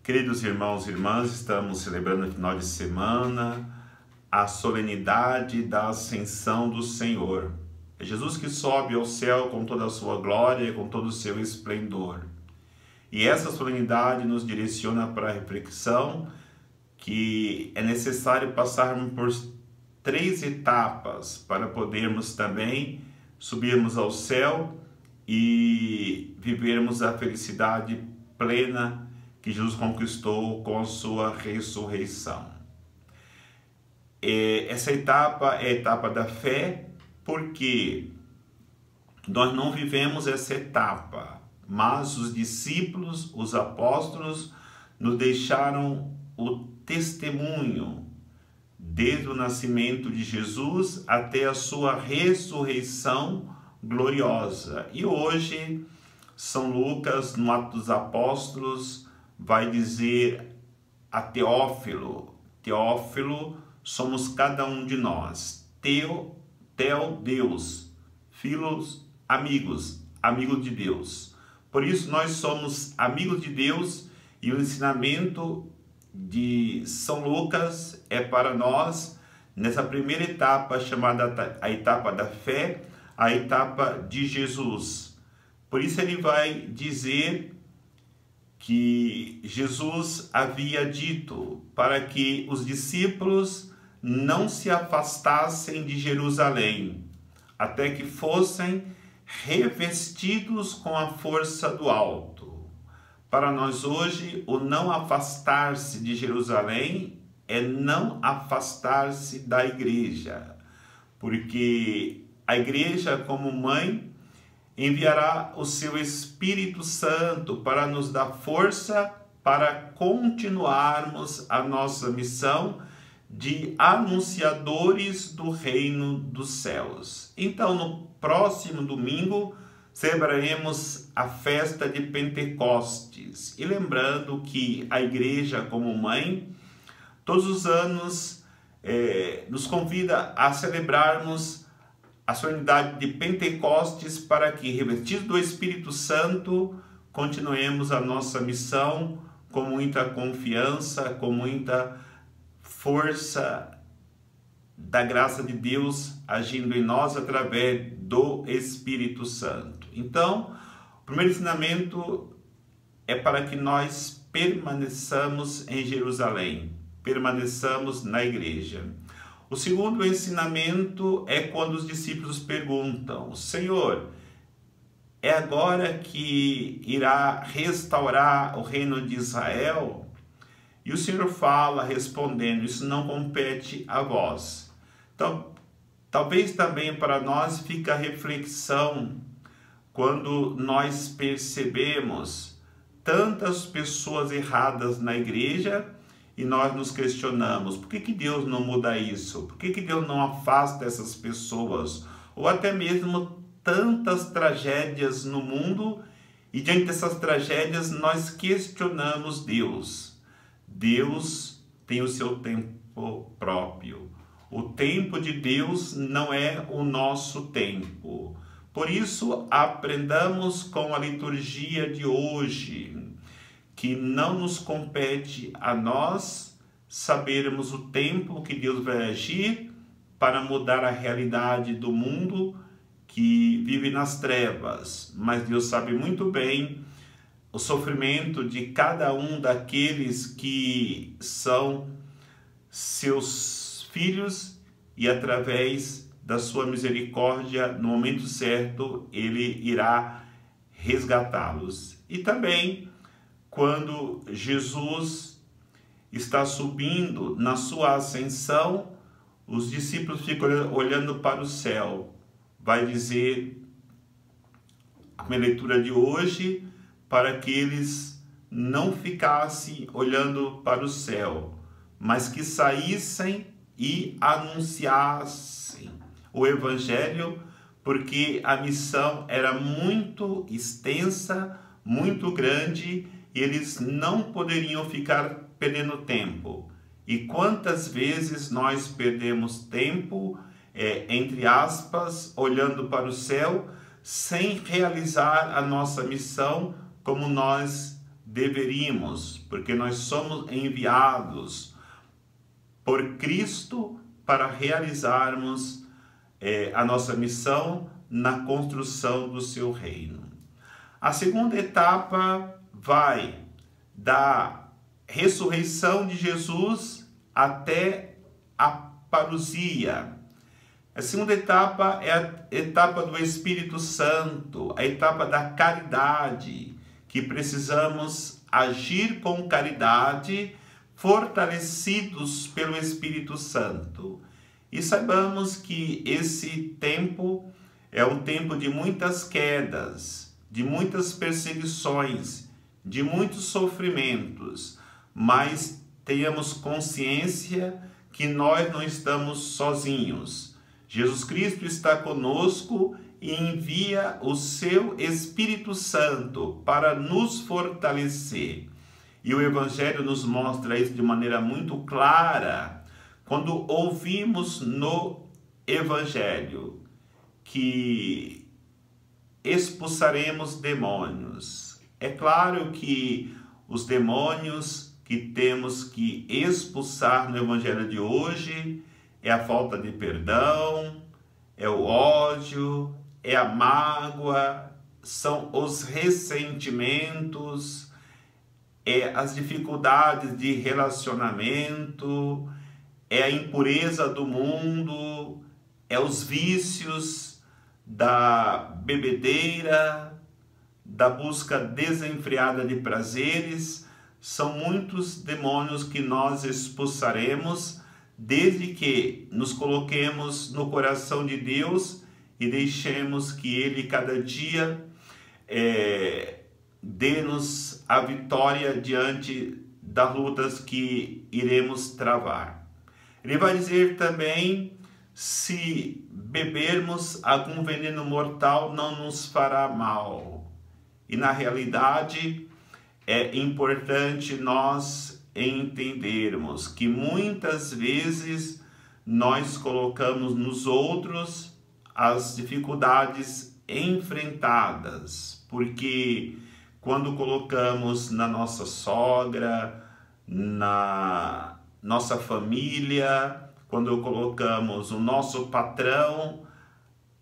Queridos irmãos e irmãs, estamos celebrando no final de semana a solenidade da Ascensão do Senhor. É Jesus que sobe ao céu com toda a sua glória e com todo o seu esplendor. E essa solenidade nos direciona para a reflexão que é necessário passarmos por 3 etapas para podermos também subirmos ao céu e vivermos a felicidade plena que Jesus conquistou com a sua ressurreição. Essa etapa é a etapa da fé, porque nós não vivemos essa etapa, mas os discípulos, os apóstolos, nos deixaram o testemunho desde o nascimento de Jesus até a sua ressurreição gloriosa. E hoje, São Lucas, no Atos dos Apóstolos, vai dizer a Teófilo: Teófilo, somos cada um de nós. Teo, Deus. Filos, amigos, amigos de Deus. Por isso nós somos amigos de Deus, e o ensinamento de São Lucas é para nós, nessa primeira etapa, chamada a etapa da fé, a etapa de Jesus. Por isso ele vai dizer que Jesus havia dito para que os discípulos não se afastassem de Jerusalém, até que fossem revestidos com a força do alto. Para nós hoje, o não afastar-se de Jerusalém é não afastar-se da igreja, porque a igreja, como mãe, enviará o seu Espírito Santo para nos dar força para continuarmos a nossa missão de anunciadores do reino dos céus. Então, no próximo domingo, celebraremos a festa de Pentecostes. E lembrando que a igreja, como mãe, todos os anos nos convida a celebrarmos a solenidade de Pentecostes para que, revestidos do Espírito Santo, continuemos a nossa missão com muita confiança, com muita força da graça de Deus agindo em nós através do Espírito Santo. Então, o primeiro ensinamento é para que nós permaneçamos em Jerusalém, permaneçamos na igreja. O segundo ensinamento é quando os discípulos perguntam: Senhor, é agora que irá restaurar o reino de Israel? E o Senhor fala, respondendo: isso não compete a vós. Então, talvez também para nós fique a reflexão quando nós percebemos tantas pessoas erradas na igreja e nós nos questionamos: por que Deus não muda isso? Por que Deus não afasta essas pessoas? Ou até mesmo tantas tragédias no mundo, e diante dessas tragédias nós questionamos Deus. Deus tem o seu tempo próprio. O tempo de Deus não é o nosso tempo. Por isso, aprendamos com a liturgia de hoje que não nos compete a nós sabermos o tempo que Deus vai agir para mudar a realidade do mundo que vive nas trevas. Mas Deus sabe muito bem o sofrimento de cada um daqueles que são seus filhos, e através da sua misericórdia, no momento certo, ele irá resgatá-los. E também, quando Jesus está subindo na sua ascensão, os discípulos ficam olhando para o céu. Vai dizer a minha leitura de hoje, para que eles não ficassem olhando para o céu, mas que saíssem e anunciassem o Evangelho, porque a missão era muito extensa, muito grande, e eles não poderiam ficar perdendo tempo. E quantas vezes nós perdemos tempo, entre aspas, olhando para o céu, sem realizar a nossa missão como nós deveríamos, porque nós somos enviados por Cristo para realizarmos a nossa missão na construção do seu reino. A segunda etapa vai da ressurreição de Jesus até a parousia. A segunda etapa é a etapa do Espírito Santo, a etapa da caridade, que precisamos agir com caridade, fortalecidos pelo Espírito Santo. E saibamos que esse tempo é um tempo de muitas quedas, de muitas perseguições, de muitos sofrimentos, mas tenhamos consciência que nós não estamos sozinhos. Jesus Cristo está conosco e envia o seu Espírito Santo para nos fortalecer. E o Evangelho nos mostra isso de maneira muito clara, quando ouvimos no Evangelho que expulsaremos demônios. É claro que os demônios que temos que expulsar no Evangelho de hoje é a falta de perdão, é o ódio, é a mágoa, são os ressentimentos, é as dificuldades de relacionamento, é a impureza do mundo, é os vícios da bebedeira, da busca desenfreada de prazeres. São muitos demônios que nós expulsaremos, desde que nos coloquemos no coração de Deus e deixemos que Ele cada dia dê-nos a vitória diante das lutas que iremos travar. Ele vai dizer também: se bebermos algum veneno mortal, não nos fará mal. E na realidade é importante nós entendermos que muitas vezes nós colocamos nos outros as dificuldades enfrentadas, porque quando colocamos na nossa sogra, na nossa família, quando colocamos o nosso patrão,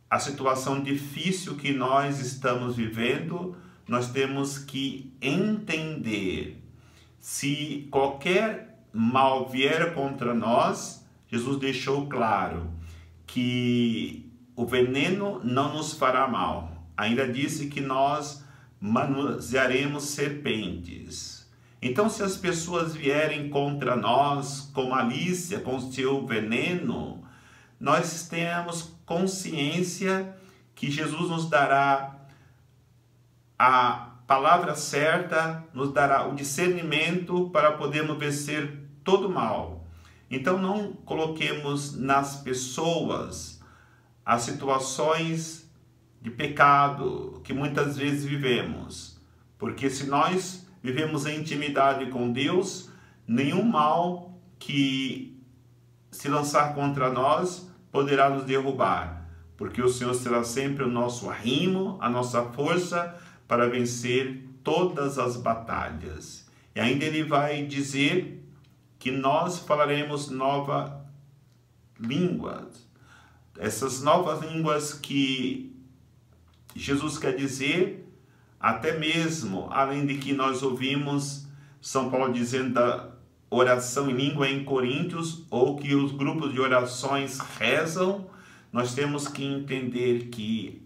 a situação difícil que nós estamos vivendo, nós temos que entender: se qualquer mal vier contra nós, Jesus deixou claro que o veneno não nos fará mal. Ainda disse que nós manusearemos serpentes. Então, se as pessoas vierem contra nós com malícia, com seu veneno, nós temos consciência que Jesus nos dará a palavra certa, nos dará o discernimento para podermos vencer todo mal. Então, não coloquemos nas pessoas as situações de pecado que muitas vezes vivemos, porque se nós vivemos em intimidade com Deus, nenhum mal que se lançar contra nós poderá nos derrubar, porque o Senhor será sempre o nosso arrimo, a nossa força para vencer todas as batalhas. E ainda ele vai dizer que nós falaremos novas línguas. Essas novas línguas que Jesus quer dizer, até mesmo, além de que nós ouvimos São Paulo dizendo da oração em língua em Coríntios, ou que os grupos de orações rezam, nós temos que entender que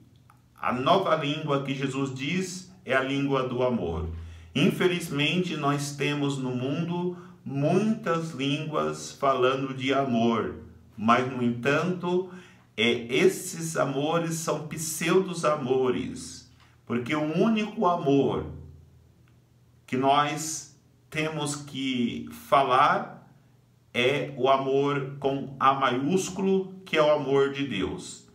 a nova língua que Jesus diz é a língua do amor. Infelizmente, nós temos no mundo muitas línguas falando de amor, mas, no entanto, esses amores são pseudos amores, porque o único amor que nós temos que falar é o amor com A maiúsculo, que é o amor de Deus.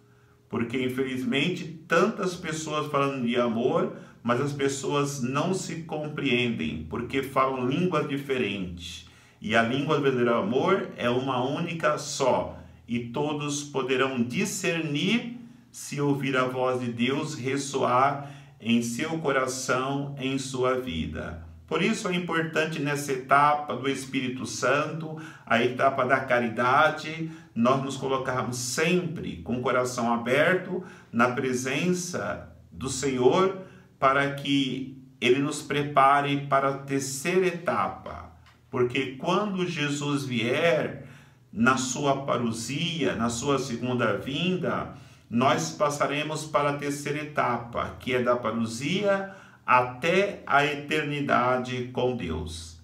Porque, infelizmente, tantas pessoas falando de amor, mas as pessoas não se compreendem, porque falam línguas diferentes. E a língua do verdadeiro amor é uma única só, e todos poderão discernir se ouvir a voz de Deus ressoar em seu coração, em sua vida. Por isso é importante nessa etapa do Espírito Santo, a etapa da caridade, nós nos colocarmos sempre com o coração aberto na presença do Senhor, para que Ele nos prepare para a terceira etapa. Porque quando Jesus vier na sua parousia, na sua segunda vinda, nós passaremos para a terceira etapa, que é da parousia até a eternidade com Deus.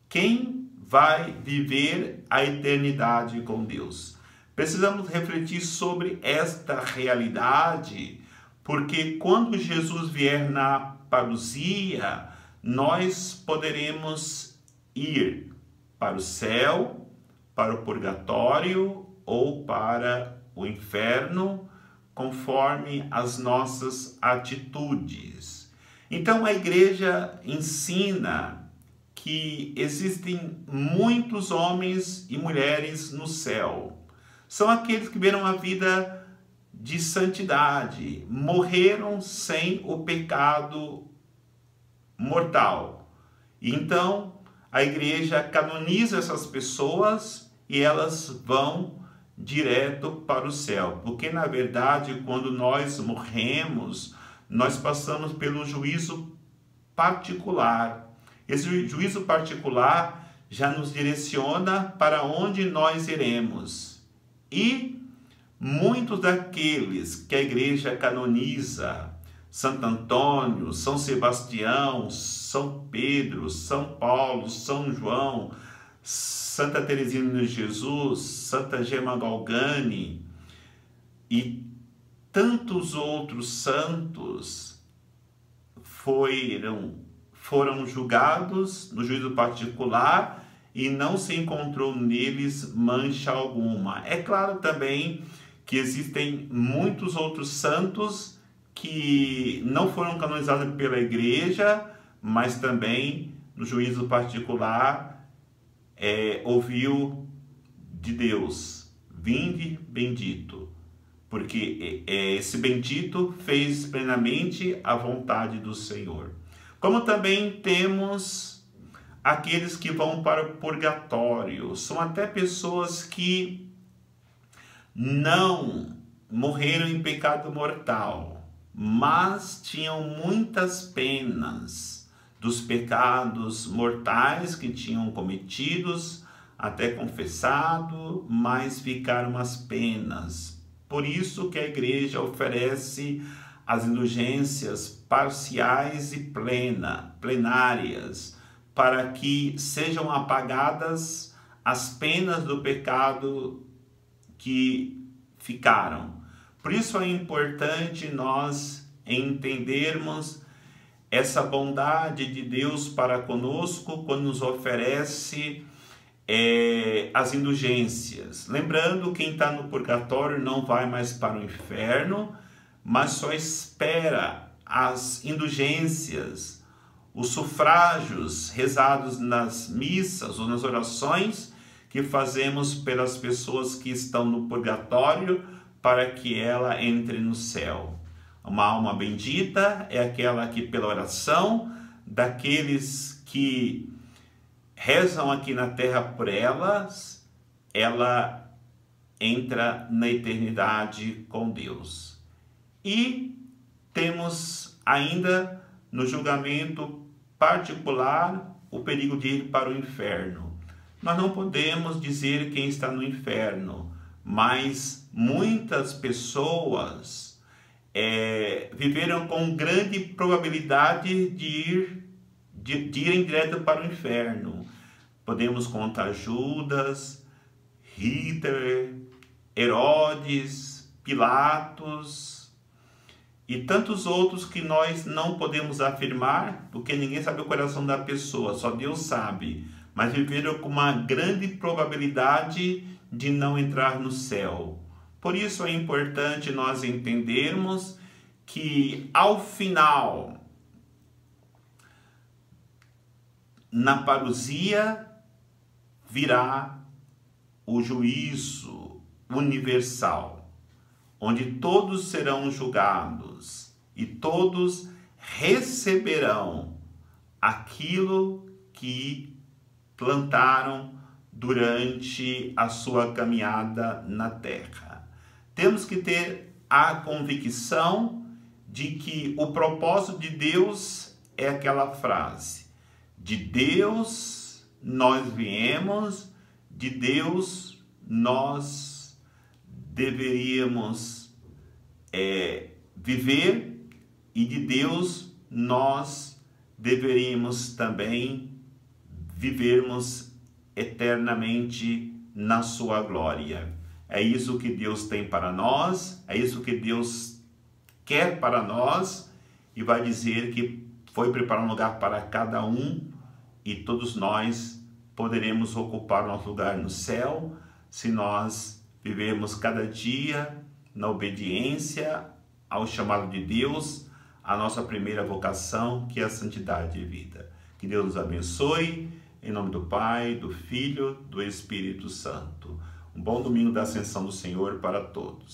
Quem vai viver a eternidade com Deus? Precisamos refletir sobre esta realidade, porque quando Jesus vier na parousia, nós poderemos ir para o céu, para o purgatório ou para o inferno, conforme as nossas atitudes. Então a igreja ensina que existem muitos homens e mulheres no céu. São aqueles que viveram a vida de santidade, morreram sem o pecado mortal. Então a igreja canoniza essas pessoas e elas vão direto para o céu. Porque na verdade, quando nós morremos, nós passamos pelo juízo particular. Esse juízo particular já nos direciona para onde nós iremos. E muitos daqueles que a igreja canoniza, Santo Antônio, São Sebastião, São Pedro, São Paulo, São João, Santa Teresinha de Jesus, Santa Gema Galgani e tantos outros santos foram julgados no juízo particular e não se encontrou neles mancha alguma. É claro também que existem muitos outros santos que não foram canonizados pela igreja, mas também no juízo particular ouviu de Deus: vinde bendito. Porque esse bendito fez plenamente a vontade do Senhor. Como também temos aqueles que vão para o purgatório. São até pessoas que não morreram em pecado mortal, mas tinham muitas penas dos pecados mortais que tinham cometidos, até confessado, mas ficaram as penas. Por isso que a igreja oferece as indulgências parciais e plenárias, para que sejam apagadas as penas do pecado que ficaram. Por isso é importante nós entendermos essa bondade de Deus para conosco quando nos oferece as indulgências. Lembrando, quem está no purgatório não vai mais para o inferno, mas só espera as indulgências, os sufrágios rezados nas missas ou nas orações que fazemos pelas pessoas que estão no purgatório, para que ela entre no céu. Uma alma bendita é aquela que, pela oração daqueles que rezam aqui na terra por elas, ela entra na eternidade com Deus. E temos ainda no julgamento particular o perigo de ir para o inferno. Nós não podemos dizer quem está no inferno, mas muitas pessoas viveram com grande probabilidade de irem direto para o inferno. Podemos contar Judas, Hitler, Herodes, Pilatos e tantos outros que nós não podemos afirmar, porque ninguém sabe o coração da pessoa, só Deus sabe. Mas viveram com uma grande probabilidade de não entrar no céu. Por isso é importante nós entendermos que ao final, na parousia, virá o juízo universal, onde todos serão julgados e todos receberão aquilo que plantaram durante a sua caminhada na terra. Temos que ter a convicção de que o propósito de Deus é aquela frase: de Deus nós viemos, de Deus nós deveríamos viver e de Deus nós deveríamos também vivermos eternamente na sua glória. É isso que Deus tem para nós, é isso que Deus quer para nós, e vai dizer que foi preparar um lugar para cada um, e todos nós poderemos ocupar nosso lugar no céu se nós vivermos cada dia na obediência ao chamado de Deus, a nossa primeira vocação, que é a santidade de vida. Que Deus nos abençoe, em nome do Pai, do Filho, do Espírito Santo. Um bom domingo da Ascensão do Senhor para todos.